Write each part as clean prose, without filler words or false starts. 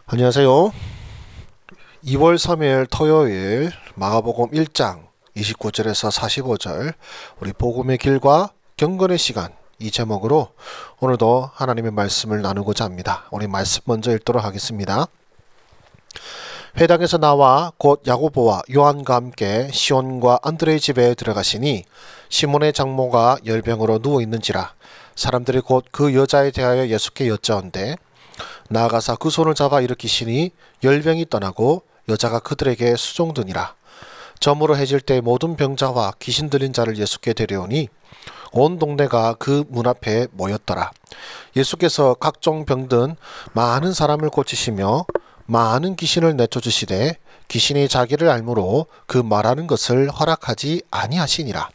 안녕하세요. 2월 3일 토요일 마가복음 1장 29절에서 45절 우리 복음의 길과 경건의 시간 이 제목으로 오늘도 하나님의 말씀을 나누고자 합니다. 우리 말씀 먼저 읽도록 하겠습니다. 회당에서 나와 곧 야고보와 요한과 함께 시온과 안드레의 집에 들어가시니 시몬의 장모가 열병으로 누워있는지라 사람들이 곧 그 여자에 대하여 예수께 여짜온대 나아가사 그 손을 잡아 일으키시니 열병이 떠나고 여자가 그들에게 수종드니라. 저물어 해질 때 모든 병자와 귀신 들린 자를 예수께 데려오니 온 동네가 그 문 앞에 모였더라. 예수께서 각종 병든 많은 사람을 고치시며 많은 귀신을 내쫓으시되 귀신이 자기를 알므로 그 말하는 것을 허락하지 아니하시니라.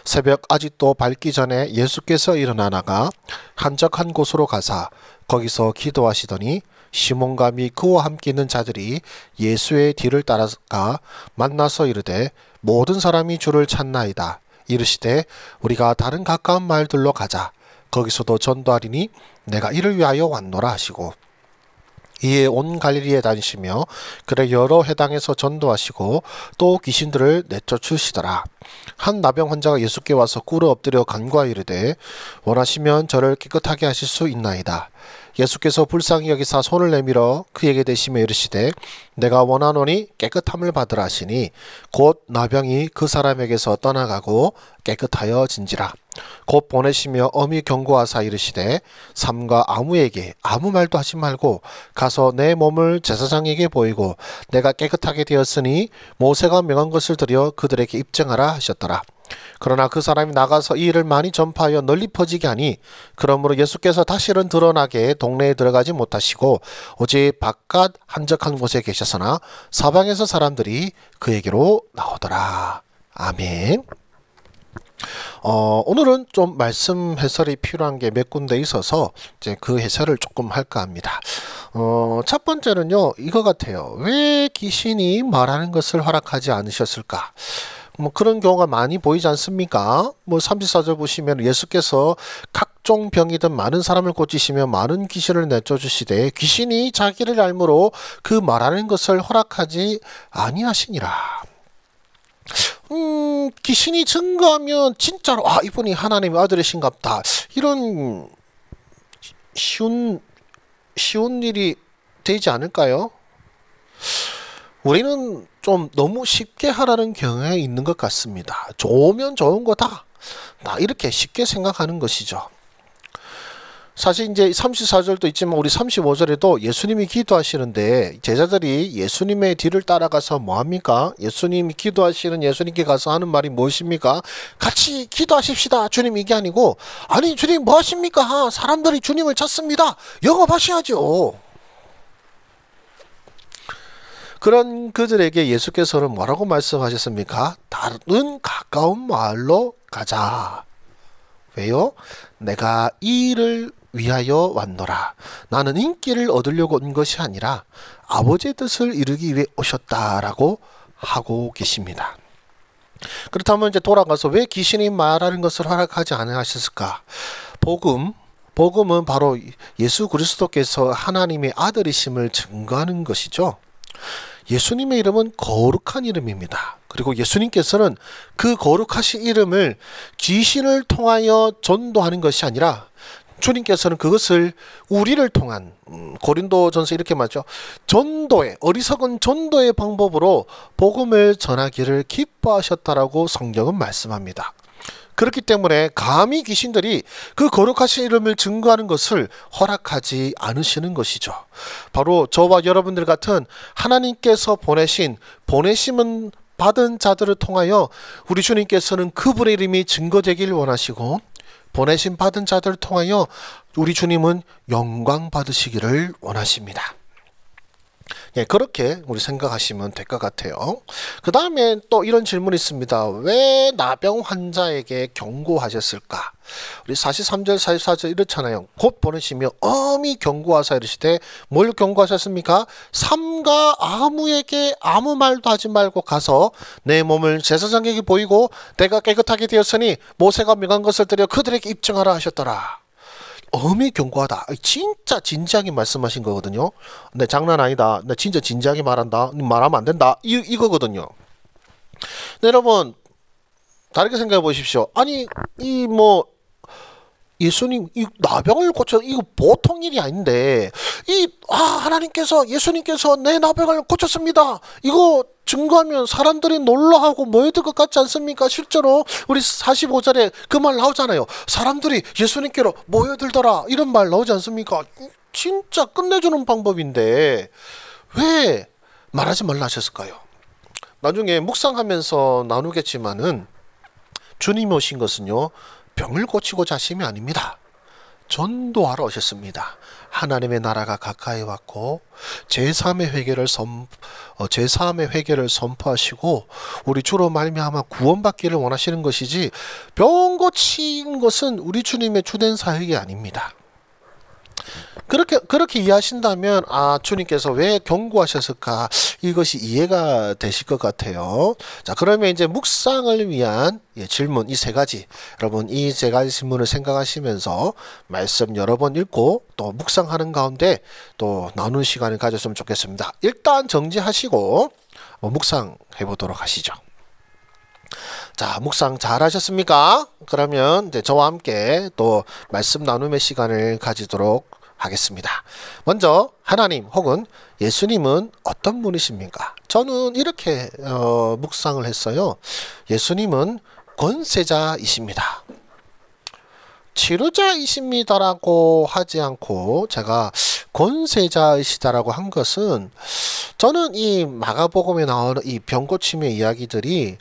새벽 아직도 밝기 전에 예수께서 일어나 나가 한적한 곳으로 가사 거기서 기도하시더니 시몬과 및 그와 함께 있는 자들이 예수의 뒤를 따라가 만나서 이르되 모든 사람이 주를 찾나이다. 이르시되 우리가 다른 가까운 마을들로 가자. 거기서도 전도하리니 내가 이를 위하여 왔노라 하시고 이에 온 갈릴리에 다니시며 그래 여러 회당에서 전도하시고 또 귀신들을 내쫓으시더라. 한 나병 환자가 예수께 와서 꿇어 엎드려 간구하여 이르되 원하시면 저를 깨끗하게 하실 수 있나이다. 예수께서 불쌍히 여기사 손을 내밀어 그에게 대시며 이르시되 내가 원하노니 깨끗함을 받으라 하시니 곧 나병이 그 사람에게서 떠나가고 깨끗하여 진지라. 곧 보내시며 엄히 경고하사 이르시되 삼가 아무에게 아무 말도 하지 말고 가서 내 몸을 제사장에게 보이고 내가 깨끗하게 되었으니 모세가 명한 것을 들여 그들에게 입증하라 하셨더라. 그러나 그 사람이 나가서 이 일을 많이 전파하여 널리 퍼지게 하니 그러므로 예수께서 다시는 드러나게 동네에 들어가지 못하시고 오직 바깥 한적한 곳에 계셨으나 사방에서 사람들이 그에게로 나오더라. 아멘. 오늘은 좀 말씀 해설이 필요한 게 몇 군데 있어서 이제 그 해설을 조금 할까 합니다. 첫 번째는요, 이거 같아요. 왜 귀신이 말하는 것을 허락하지 않으셨을까? 뭐 그런 경우가 많이 보이지 않습니까? 뭐 34절 보시면 예수께서 각종 병이든 많은 사람을 고치시며 많은 귀신을 내쫓으시되 귀신이 자기를 알므로 그 말하는 것을 허락하지 아니하시니라. 귀신이 증거하면 진짜로 이분이 하나님의 아들이신갑다 이런 쉬운 일이 되지 않을까요? 우리는 좀 너무 쉽게 하라는 경향이 있는 것 같습니다. 좋으면 좋은 거다 이렇게 쉽게 생각하는 것이죠. 사실 이제 34절도 있지만 우리 35절에도 예수님이 기도하시는데 제자들이 예수님의 뒤를 따라가서 뭐합니까? 예수님이 기도하시는 예수님께 가서 하는 말이 무엇입니까? 같이 기도하십시다. 주님 이게 아니고 아니 주님 뭐 하십니까? 사람들이 주님을 찾습니다. 영업하셔야죠. 그런 그들에게 예수께서는 뭐라고 말씀하셨습니까? 다른 가까운 마을로 가자. 왜요? 내가 이 일을 위하여 왔노라. 나는 인기를 얻으려고 온 것이 아니라 아버지의 뜻을 이루기 위해 오셨다라고 하고 계십니다. 그렇다면 이제 돌아가서 왜 귀신이 말하는 것을 허락하지 않으셨을까? 복음은 바로 예수 그리스도께서 하나님의 아들이심을 증거하는 것이죠. 예수님의 이름은 거룩한 이름입니다. 그리고 예수님께서는 그 거룩하신 이름을 귀신을 통하여 전도하는 것이 아니라 주님께서는 그것을 우리를 통한 고린도전서 이렇게 말하죠. 어리석은 전도의 방법으로 복음을 전하기를 기뻐하셨다라고 성경은 말씀합니다. 그렇기 때문에 감히 귀신들이 그 거룩하신 이름을 증거하는 것을 허락하지 않으시는 것이죠. 바로 저와 여러분들 같은 하나님께서 보내심은 받은 자들을 통하여 우리 주님께서는 그분의 이름이 증거되길 원하시고 보내심 받은 자들을 통하여 우리 주님은 영광 받으시기를 원하십니다. 예, 그렇게 우리 생각하시면 될 것 같아요. 그 다음에 또 이런 질문이 있습니다. 왜 나병 환자에게 경고하셨을까? 우리 43절 44절 이렇잖아요. 곧 보내시며 엄히 경고하사 이르시되 뭘 경고하셨습니까? 삼가 아무에게 아무 말도 하지 말고 가서 내 몸을 제사장에게 보이고 내가 깨끗하게 되었으니 모세가 명한 것을 들여 그들에게 입증하라 하셨더라. 엄히 경고하다. 진짜 진지하게 말씀하신 거거든요. 내 장난 아니다. 나 진짜 진지하게 말한다. 말하면 안 된다. 이거거든요. 네, 여러분 다르게 생각해 보십시오. 아니 예수님 이 나병을 고쳐 이거 보통 일이 아닌데 하나님께서 예수님께서 내 나병을 고쳤습니다. 이거 증거하면 사람들이 놀라하고 모여들 것 같지 않습니까? 실제로 우리 45절에 그 말 나오잖아요. 사람들이 예수님께로 모여들더라 이런 말 나오지 않습니까? 진짜 끝내주는 방법인데 왜 말하지 말라 하셨을까요? 나중에 묵상하면서 나누겠지만은 주님이 오신 것은요 병을 고치고자 하심이 아닙니다. 전도하러 오셨습니다. 하나님의 나라가 가까이 왔고 제3의 회개를 선포하시고 우리 주로 말미암아 구원받기를 원하시는 것이지 병 고친 것은 우리 주님의 주된 사역이 아닙니다. 그렇게 이해하신다면 주님께서 왜 경고하셨을까 이것이 이해가 되실 것 같아요. 자, 그러면 이제 묵상을 위한 질문 이 세 가지 여러분 이 세 가지 질문을 생각하시면서 말씀 여러 번 읽고 또 묵상하는 가운데 또 나누는 시간을 가졌으면 좋겠습니다. 일단 정지하시고 묵상해 보도록 하시죠. 자, 묵상 잘 하셨습니까? 그러면 이제 저와 함께 또 말씀 나눔의 시간을 가지도록 하겠습니다. 먼저 하나님 혹은 예수님은 어떤 분이십니까? 저는 이렇게 묵상을 했어요. 예수님은 권세자이십니다. 치료자이십니다라고 하지 않고 제가 권세자이시다라고 한 것은 저는 이 마가복음에 나오는 이 병 고침의 이야기들이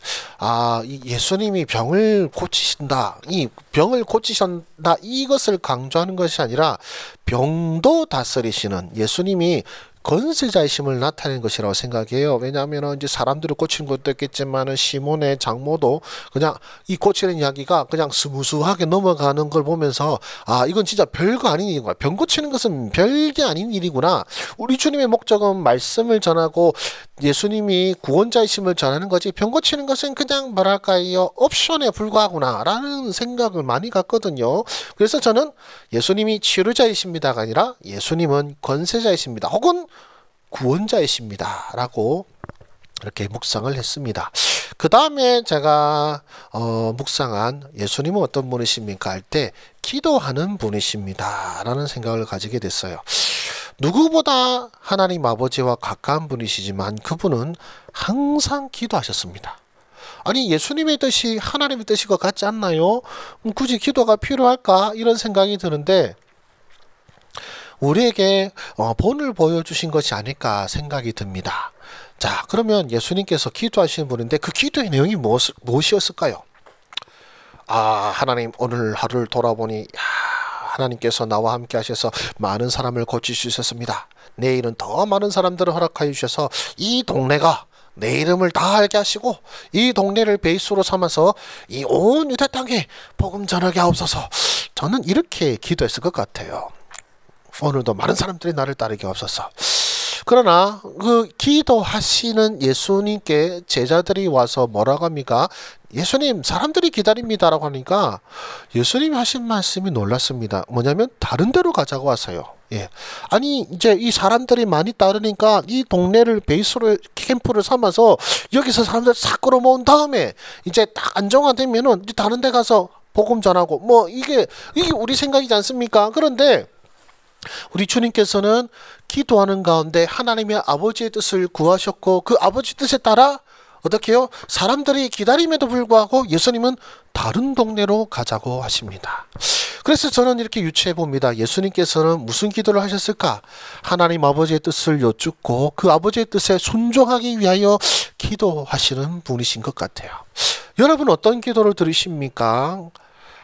이 예수님이 병을 고치신다, 이 병을 고치신다 이것을 강조하는 것이 아니라 병도 다스리시는 예수님이 권세자이심을 나타내는 것이라고 생각해요. 왜냐하면 이제 사람들을 고치는 것도 있겠지만은 시몬의 장모도 그냥 이 고치는 이야기가 그냥 스무스하게 넘어가는 걸 보면서 이건 진짜 별거 아닌 일이구나. 병 고치는 것은 별게 아닌 일이구나. 우리 주님의 목적은 말씀을 전하고 예수님이 구원자이심을 전하는 거지 병 고치는 것은 그냥 뭐랄까요 옵션에 불과하구나 라는 생각을 많이 갖거든요. 그래서 저는 예수님이 치료자이십니다가 아니라 예수님은 권세자이십니다. 혹은 구원자이십니다 라고 이렇게 묵상을 했습니다. 그 다음에 제가 묵상한 예수님은 어떤 분이십니까 할 때 기도하는 분이십니다 라는 생각을 가지게 됐어요. 누구보다 하나님 아버지와 가까운 분이시지만 그분은 항상 기도하셨습니다. 아니 예수님의 뜻이 하나님의 뜻과 같지 않나요? 굳이 기도가 필요할까? 이런 생각이 드는데 우리에게 본을 보여주신 것이 아닐까 생각이 듭니다. 자, 그러면 예수님께서 기도하시는 분인데 그 기도의 내용이 무엇이었을까요? 하나님 오늘 하루를 돌아보니 하나님께서 나와 함께 하셔서 많은 사람을 고치주셨습니다. 내일은 더 많은 사람들을 허락하여 주셔서 이 동네가 내 이름을 다 알게 하시고 이 동네를 베이스로 삼아서 이 온 유대 땅에 복음 전하게 하옵소서. 저는 이렇게 기도했을 것 같아요. 오늘도 많은 사람들이 나를 따르게 하옵소서. 그러나 그 기도하시는 예수님께 제자들이 와서 뭐라고 합니까? 예수님 사람들이 기다립니다라고 하니까 예수님이 하신 말씀이 놀랐습니다. 뭐냐면 다른 데로 가자고 하세요. 아니 이제 이 사람들이 많이 따르니까 이 동네를 베이스로 캠프를 삼아서 여기서 사람들 싹 끌어모은 다음에 이제 딱 안정화되면은 이제 다른 데 가서 복음 전하고 이게 우리 생각이지 않습니까? 그런데 우리 주님께서는 기도하는 가운데 하나님의 아버지의 뜻을 구하셨고 그 아버지 뜻에 따라 어떻게 해요? 사람들이 기다림에도 불구하고 예수님은 다른 동네로 가자고 하십니다. 그래서 저는 이렇게 유추해 봅니다. 예수님께서는 무슨 기도를 하셨을까? 하나님 아버지의 뜻을 여쭙고 그 아버지의 뜻에 순종하기 위하여 기도하시는 분이신 것 같아요. 여러분 어떤 기도를 들으십니까?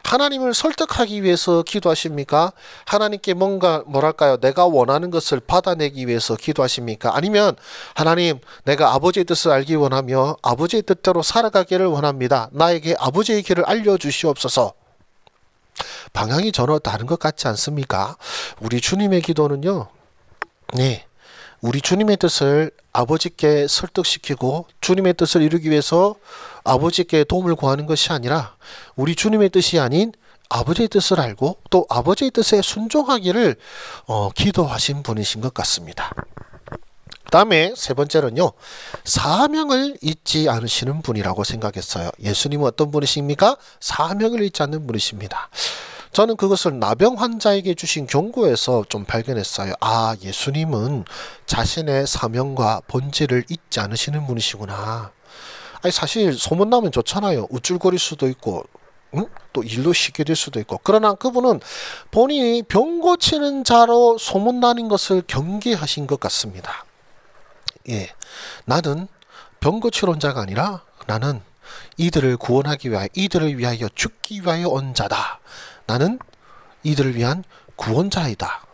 하나님을 설득하기 위해서 기도하십니까? 하나님께 뭐랄까요? 내가 원하는 것을 받아내기 위해서 기도하십니까? 아니면 하나님 내가 아버지의 뜻을 알기 원하며 아버지의 뜻대로 살아가기를 원합니다. 나에게 아버지의 길을 알려주시옵소서. 방향이 전혀 다른 것 같지 않습니까? 우리 주님의 기도는요. 우리 주님의 뜻을 아버지께 설득시키고 주님의 뜻을 이루기 위해서 아버지께 도움을 구하는 것이 아니라 우리 주님의 뜻이 아닌 아버지의 뜻을 알고 또 아버지의 뜻에 순종하기를 기도하신 분이신 것 같습니다. 그 다음에 세 번째는요, 사명을 잊지 않으시는 분이라고 생각했어요. 예수님은 어떤 분이십니까? 사명을 잊지 않는 분이십니다. 저는 그것을 나병 환자에게 주신 경고에서 좀 발견했어요. 아, 예수님은 자신의 사명과 본질을 잊지 않으시는 분이시구나. 아니, 사실 소문나면 좋잖아요. 우쭐거릴 수도 있고, 또 일도 쉽게 될 수도 있고. 그러나 그분은 본인이 병 고치는 자로 소문나는 것을 경계하신 것 같습니다. 예, 나는 병 고치러 온 자가 아니라 나는 이들을 구원하기 위하여, 이들을 위하여 죽기 위하여 온 자다. 나는 이들을 위한 구원자이다.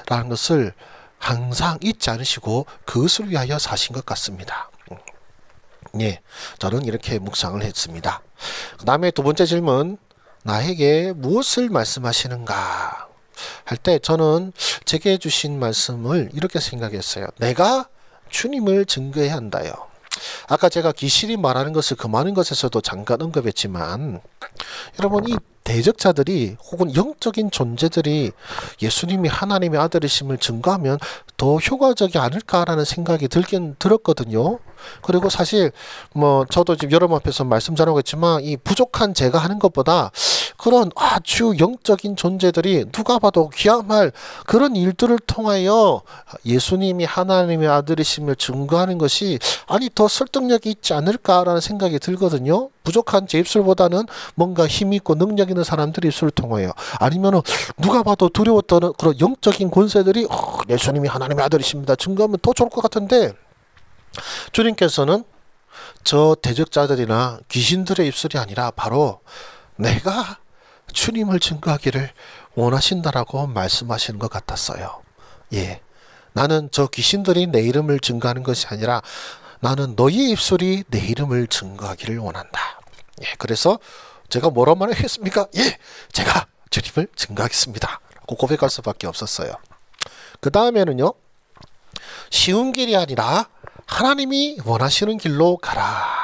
라는 것을 항상 잊지 않으시고 그것을 위하여 사신 것 같습니다. 예, 저는 이렇게 묵상을 했습니다. 그 다음에 두 번째 질문, 나에게 무엇을 말씀하시는가 할 때 저는 제게 주신 말씀을 이렇게 생각했어요. 내가 주님을 증거해야 한다요. 아까 제가 귀신이 말하는 것을 금하는 것에서도 잠깐 언급했지만, 여러분, 이 대적자들이 혹은 영적인 존재들이 예수님이 하나님의 아들이심을 증거하면 더 효과적이 않을까라는 생각이 들었거든요. 그리고 사실 저도 지금 여러분 앞에서 말씀 잘하고 있지만, 이 부족한 제가 하는 것보다 그런 아주 영적인 존재들이 누가 봐도 귀함할 그런 일들을 통하여 예수님이 하나님의 아들이심을 증거하는 것이 더 설득력이 있지 않을까라는 생각이 들거든요. 부족한 제 입술보다는 뭔가 힘 있고 능력 있는 사람들의 입술을 통하여, 아니면은 누가 봐도 두려웠던 그런 영적인 권세들이 예수님이 하나님의 아들이십니다 증거하면 더 좋을 것 같은데, 주님께서는 저 대적자들이나 귀신들의 입술이 아니라 바로 내가 주님을 증거하기를 원하신다라고 말씀하시는 것 같았어요. 예, 나는 저 귀신들이 내 이름을 증거하는 것이 아니라 나는 너희 입술이 내 이름을 증거하기를 원한다. 예, 그래서 제가 뭐라고 말했습니까? 예, 제가 주님을 증거하겠습니다 라고 고백할 수밖에 없었어요. 그 다음에는요, 쉬운 길이 아니라 하나님이 원하시는 길로 가라.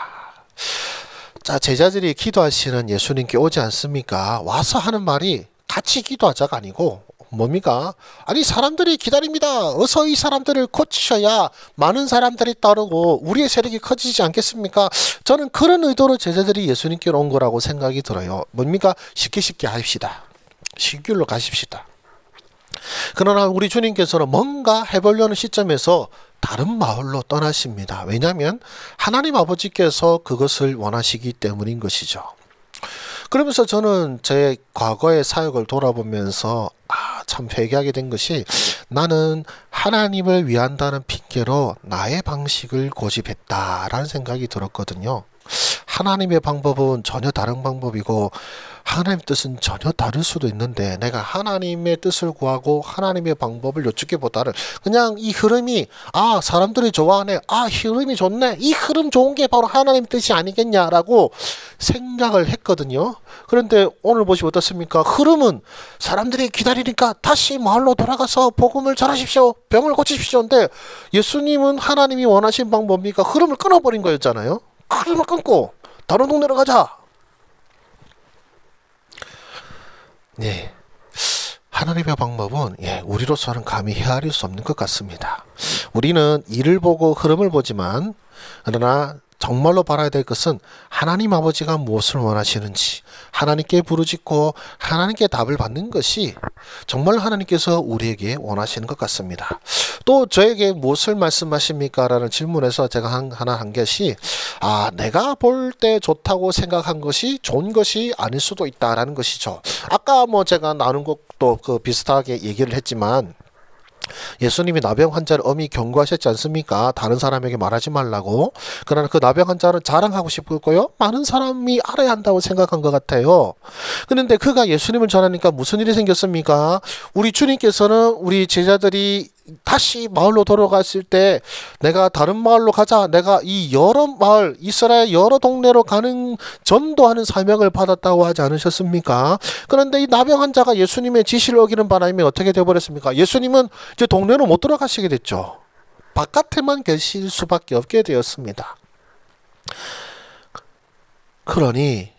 자, 제자들이 기도하시는 예수님께 오지 않습니까? 와서 하는 말이 같이 기도하자가 아니고 뭡니까? 아니, 사람들이 기다립니다. 어서 이 사람들을 고치셔야 많은 사람들이 따르고 우리의 세력이 커지지 않겠습니까? 저는 그런 의도로 제자들이 예수님께로 온 거라고 생각이 들어요. 뭡니까? 쉽게 합시다. 쉬운 길로 가십시다. 그러나 우리 주님께서는 뭔가 해보려는 시점에서 다른 마을로 떠나십니다. 왜냐하면 하나님 아버지께서 그것을 원하시기 때문인 것이죠. 그러면서 저는 제 과거의 사역을 돌아보면서 참 회개하게 된 것이, 나는 하나님을 위한다는 핑계로 나의 방식을 고집했다라는 생각이 들었거든요. 하나님의 방법은 전혀 다른 방법이고 하나님의 뜻은 전혀 다를 수도 있는데, 내가 하나님의 뜻을 구하고 하나님의 방법을 여쭙기보다는 그냥 이 흐름이 사람들이 좋아하네, 흐름이 좋네, 이 흐름 좋은 게 바로 하나님의 뜻이 아니겠냐라고 생각을 했거든요. 그런데 오늘 보시면 어떻습니까? 흐름은 사람들이 기다리니까 다시 마을로 돌아가서 복음을 전하십시오, 병을 고치십시오인데, 예수님은 하나님이 원하신 방법이니까 흐름을 끊어버린 거였잖아요. 흐름을 끊고 다른 동네로 가자. 네, 하나님의 방법은 우리로서는 감히 헤아릴 수 없는 것 같습니다. 우리는 일을 보고 흐름을 보지만, 그러나 정말로 바라야 될 것은 하나님 아버지가 무엇을 원하시는지 하나님께 부르짖고 하나님께 답을 받는 것이 정말 하나님께서 우리에게 원하시는 것 같습니다. 또 저에게 무엇을 말씀하십니까? 라는 질문에서 제가 하나 한 것이, 내가 볼 때 좋다고 생각한 것이 좋은 것이 아닐 수도 있다라는 것이죠. 아까 제가 나눈 것도 비슷하게 얘기를 했지만, 예수님이 나병 환자를 엄히 경고하셨지 않습니까? 다른 사람에게 말하지 말라고. 그러나 그 나병 환자는 자랑하고 싶었고요, 많은 사람이 알아야 한다고 생각한 것 같아요. 그런데 그가 예수님을 전하니까 무슨 일이 생겼습니까? 우리 주님께서는 우리 제자들이 다시 마을로 돌아갔을 때, 내가 다른 마을로 가자, 내가 이 여러 마을, 이스라엘 여러 동네로 가는 전도하는 사명을 받았다고 하지 않으셨습니까? 그런데 이 나병 환자가 예수님의 지시를 어기는 바람에 어떻게 되어버렸습니까? 예수님은 이제 동네로 못 들어가시게 됐죠. 바깥에만 계실 수밖에 없게 되었습니다. 그러니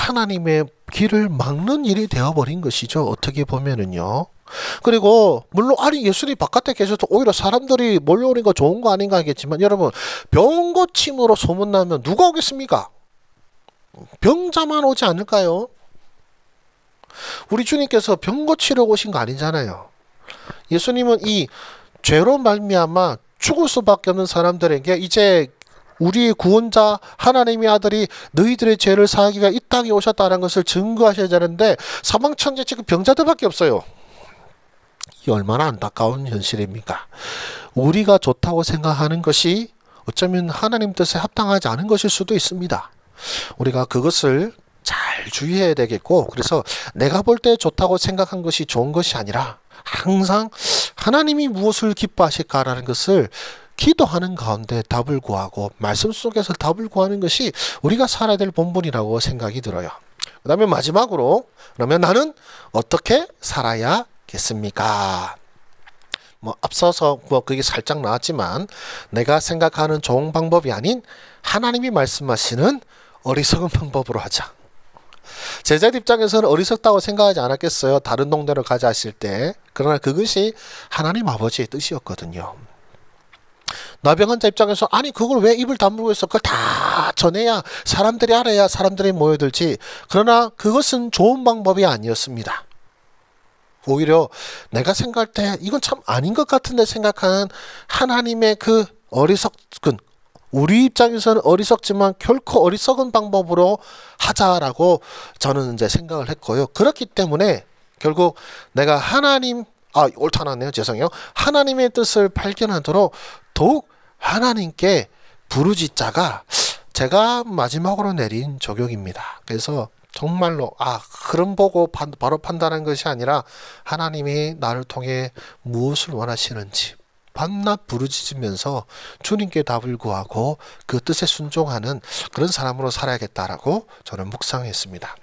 하나님의 길을 막는 일이 되어버린 것이죠. 어떻게 보면은요. 그리고 물론 아니 예수님 바깥에 계셔도 오히려 사람들이 몰려오는 거 좋은 거 아닌가 하겠지만 여러분 병 고침으로 소문나면 누가 오겠습니까? 병자만 오지 않을까요? 우리 주님께서 병 고치러 오신 거 아니잖아요. 예수님은 이 죄로 말미암아 죽을 수밖에 없는 사람들에게 이제 우리의 구원자 하나님의 아들이 너희들의 죄를 사하기 위해 이 땅에 오셨다는 것을 증거하셔야 되는데 사망천재 지금 병자들밖에 없어요. 이 얼마나 안타까운 현실입니까? 우리가 좋다고 생각하는 것이 어쩌면 하나님 뜻에 합당하지 않은 것일 수도 있습니다. 우리가 그것을 잘 주의해야 되겠고 그래서 내가 볼 때 좋다고 생각한 것이 좋은 것이 아니라 항상 하나님이 무엇을 기뻐하실까라는 것을 기도하는 가운데 답을 구하고 말씀 속에서 답을 구하는 것이 우리가 살아야 될 본분이라고 생각이 들어요. 그 다음에 마지막으로 그러면 나는 어떻게 살아야겠습니까? 앞서서 그게 살짝 나왔지만 내가 생각하는 좋은 방법이 아닌 하나님이 말씀하시는 어리석은 방법으로 하자. 제자들 입장에서는 어리석다고 생각하지 않았겠어요. 다른 동네로 가자 하실 때. 그러나 그것이 하나님 아버지의 뜻이었거든요. 나병 환자 입장에서 아니 그걸 왜 입을 다물고 있어? 그걸 다 전해야 사람들이 알아야 사람들이 모여들지. 그러나 그것은 좋은 방법이 아니었습니다. 오히려 내가 생각할 때 이건 참 아닌 것 같은데 생각하는 하나님의 그 어리석은 우리 입장에서는 어리석지만 결코 어리석은 방법으로 하자라고 저는 이제 생각을 했고요. 그렇기 때문에 결국 내가 옳다 나왔네요. 죄송해요. 하나님의 뜻을 발견하도록 더욱 하나님께 부르짖자가 제가 마지막으로 내린 적용입니다. 그래서 정말로 그런 보고 바로 판단한 것이 아니라 하나님이 나를 통해 무엇을 원하시는지 밤낮 부르짖으면서 주님께 답을 구하고 그 뜻에 순종하는 그런 사람으로 살아야겠다라고 저는 묵상했습니다.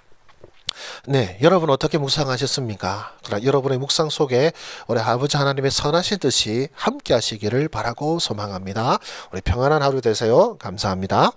네, 여러분 어떻게 묵상하셨습니까? 그러나 여러분의 묵상 속에 우리 아버지 하나님의 선하신 뜻이 함께 하시기를 바라고 소망합니다. 우리 평안한 하루 되세요. 감사합니다.